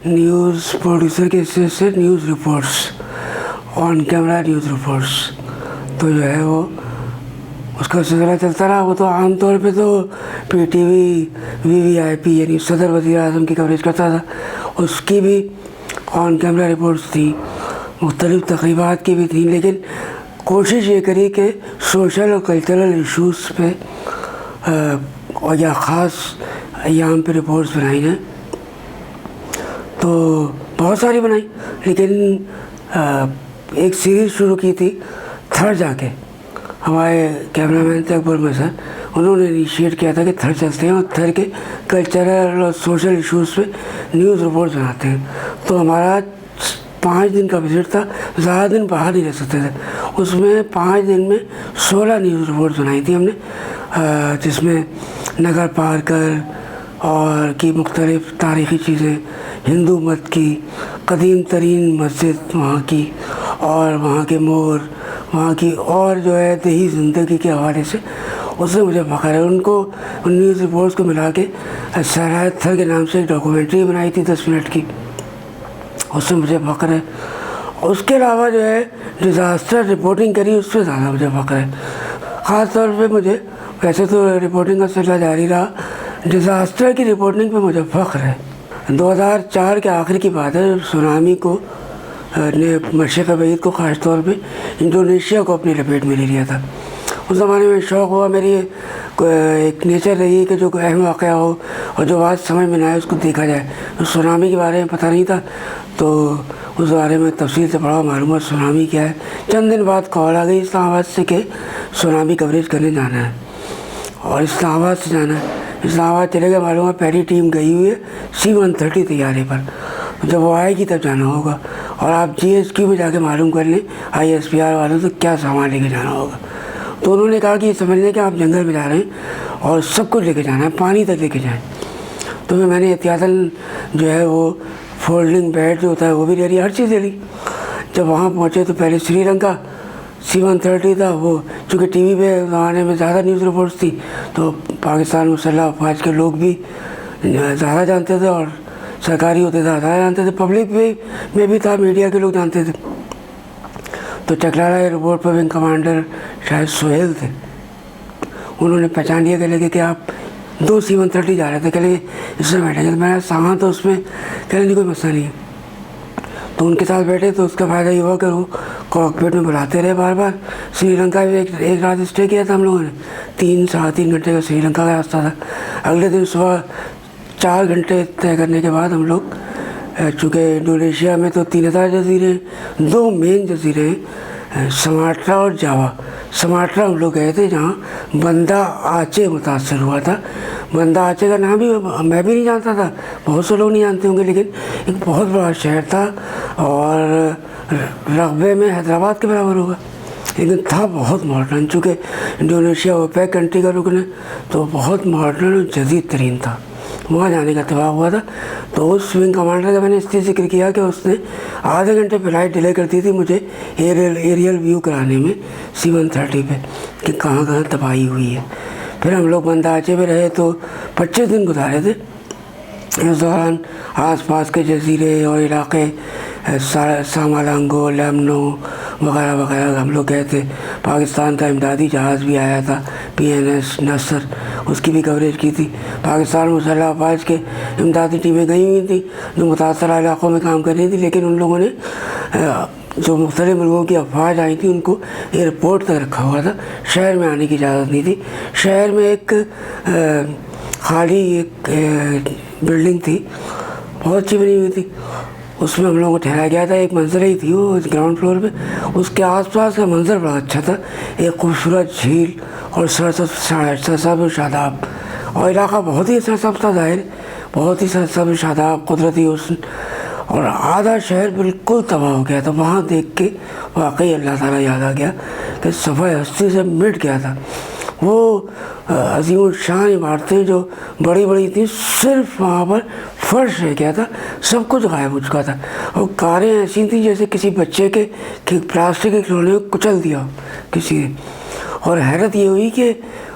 News producer के हिस्से से news reports, on camera news reports, तो जो है वो उसका सिलसिला चलता रहा। वो तो आमतौर पे तो पीटीवी वीवीआईपी यानी सदर वज़ीर आज़म की कवरेज करता था, उसकी भी ऑन कैमरा रिपोर्ट्स थी, मुख्तलिफ़ तक़रीबात की भी थी, लेकिन कोशिश ये करी कि सोशल और कल्चरल इशूज़ पे और या ख़ास अयाम पे रिपोर्ट्स बनाई हैं। तो बहुत सारी बनाई, लेकिन एक सीरीज़ शुरू की थी थर जाके, हमारे कैमरामैन थे अकबर मसर, उन्होंने इनिशिएट किया था कि थर चलते हैं और थर के कल्चरल और सोशल इशूज़ पे न्यूज़ रिपोर्ट्स बनाते हैं। तो हमारा 5 दिन का विजिट था, ज़्यादा दिन बाहर नहीं रह सकते थे। उसमें 5 दिन में 16 न्यूज़ रिपोर्ट्स बनाई थी हमने, जिसमें नगर पार्कर और की मुख्तलिफ़ तारीख़ी चीज़ें, हिंदू मत की कदीम तरीन मस्जिद वहाँ की, और वहाँ के मोर, वहाँ की और जो है देही ज़िंदगी के हवाले से, उससे मुझे फ़ख्र है। उनको उन न्यूज़ रिपोर्ट्स को मिला के सरायत थर के नाम से एक डॉक्यूमेंट्री बनाई थी 10 मिनट की, उससे मुझे फ़ख्र है। उसके अलावा जो है डिज़ास्टर रिपोर्टिंग करी, उससे ज़्यादा मुझे फ़ख्र है। ख़ास तौर पे मुझे, वैसे तो रिपोर्टिंग का सिलसिला जारी रहा, डिज़ास्टर की रिपोर्टिंग पे मुझे फ़ख्र है। 2004 के आखिर की बात है, सुनामी को ने मशरक़ बईद को ख़ास तौर पे इंडोनेशिया को अपनी लपेट में ले लिया था। उस ज़माने में शौक़ हुआ, मेरी एक नेचर रही कि जो अहम वाक़या हो और जो बात समझ में ना आए उसको देखा जाए। तो सुनामी के बारे में पता नहीं था, तो उस बारे में तफसील से पढ़ा, मालूम सुनामी क्या है। चंद दिन बाद कॉल आ गई इस्लामाबाद से कि सुनामी कवरेज करने जाना है और इस्लामाबाद से जाना है। इस्लामाबाद चले गए, मालूम है पहली टीम गई हुई है C-130 तैयारे पर, जब वो आएगी तब जाना होगा। और आप GSQ में जाके मालूम कर लें ISPR वालों से क्या सामान लेके जाना होगा। तो उन्होंने कहा कि ये समझ लें कि आप जंगल में जा रहे हैं और सब कुछ लेके जाना है, पानी तक लेके जाएं। तो फिर मैंने एहतियातन जो है वो फोल्डिंग बेड जो होता है वो भी ले लिया, हर चीज़ ले ली। जब वहाँ पहुँचे तो पहले श्रीलंका C-130 था, वो चूँकि टीवी पे ज़माने में ज़्यादा न्यूज़ रिपोर्ट्स थी, तो पाकिस्तान मुसल्लह अफवाज के लोग भी ज़्यादा जानते थे और सरकारी होते थे ज़्यादा जानते थे, पब्लिक में भी था, मीडिया के लोग जानते थे। तो चकलारा एयरपोर्ट पर विंग कमांडर शायद सोहेल थे, उन्होंने पहचान लिया, कह लगे कि आप 2 C-130 जा रहे थे, कह लगे इसमें बैठेंगे। तो मेरा सामान तो उसमें, कह नहीं कोई मसला नहीं है। तो उनके साथ बैठे तो उसका फ़ायदा ये हुआ कि वो कॉकपिट में बुलाते रहे बार बार। श्रीलंका में एक रात स्टे किया था हम लोगों ने, 3-3.5 घंटे का श्रीलंका का रास्ता था। अगले दिन सुबह 4 घंटे तय करने के बाद हम लोग, चूँकि इंडोनेशिया में तो 3000 जजीरे हैं, 2 मेन जजीरे हैं, सुमात्रा और जावा। सुमात्रा हम लोग गए थे जहाँ बंदा आचे मुतासर हुआ था। बंदा आचे का नाम भी मैं भी नहीं जानता था, बहुत से लोग नहीं जानते होंगे, लेकिन एक बहुत बड़ा शहर था और रकबे में हैदराबाद के बराबर होगा, लेकिन था बहुत मॉडर्न। चूँकि इंडोनेशिया ओपेक कंट्री का रुकन है, तो बहुत मॉडर्न और जदीद तरीन था। वहाँ जाने का इत्तेफाक हुआ था। तो उस विंग कमांडर का मैंने इसलिए जिक्र किया कि उसने आधे घंटे फ्लाइट डिले कर दी थी मुझे एरियल व्यू कराने में C-130 पे कि कहाँ कहाँ तबाही हुई है। फिर हम लोग बंदाचे में रहे तो 25 दिन गुजारे थे। इस दौरान आसपास के जजीरे और इलाके, सामालांगो, लेमनो वगैरह वगैरह हम लोग गए थे। पाकिस्तान का इमदादी जहाज़ भी आया था, PNS नसर, उसकी भी कवरेज की थी। पाकिस्तान मुसल्लह अफवाज के इमदादी टीमें गई हुई थी जो मुतासरा इलाक़ों में काम कर रही थी, लेकिन उन लोगों ने जो मुख्तलिफ़ मुल्कों की अफवाज आई थी उनको एयरपोर्ट तक रखा हुआ था, शहर में आने की इजाज़त नहीं थी। शहर में एक खाली एक बिल्डिंग थी, बहुत अच्छी बनी हुई थी, उसमें हम लोगों को ठहराया गया था। एक मंजिल ही थी वो ग्राउंड फ्लोर पे, उसके आसपास का मंजर बड़ा अच्छा था, एक खूबसूरत झील और सरसब्ज़ शादाब, और इलाका बहुत ही सरसब्ज़ था, ज़ाहिर बहुत ही सरसब्ज़ शादाब, कुदरती हुस्न, और आधा शहर बिल्कुल तबाह हो गया था। वहाँ देख के वाकई अल्लाह ताला याद आ गया कि सफ़ाई हस्ती से मिट गया था। वो अजीम शान इमारतें जो बड़ी बड़ी थी, सिर्फ वहाँ पर फर्श रह गया था, सब कुछ गायब हो चुका था। और कारें ऐसी थी जैसे किसी बच्चे के प्लास्टिक के खिलौने को कुचल दिया किसी ने। और हैरत ये हुई कि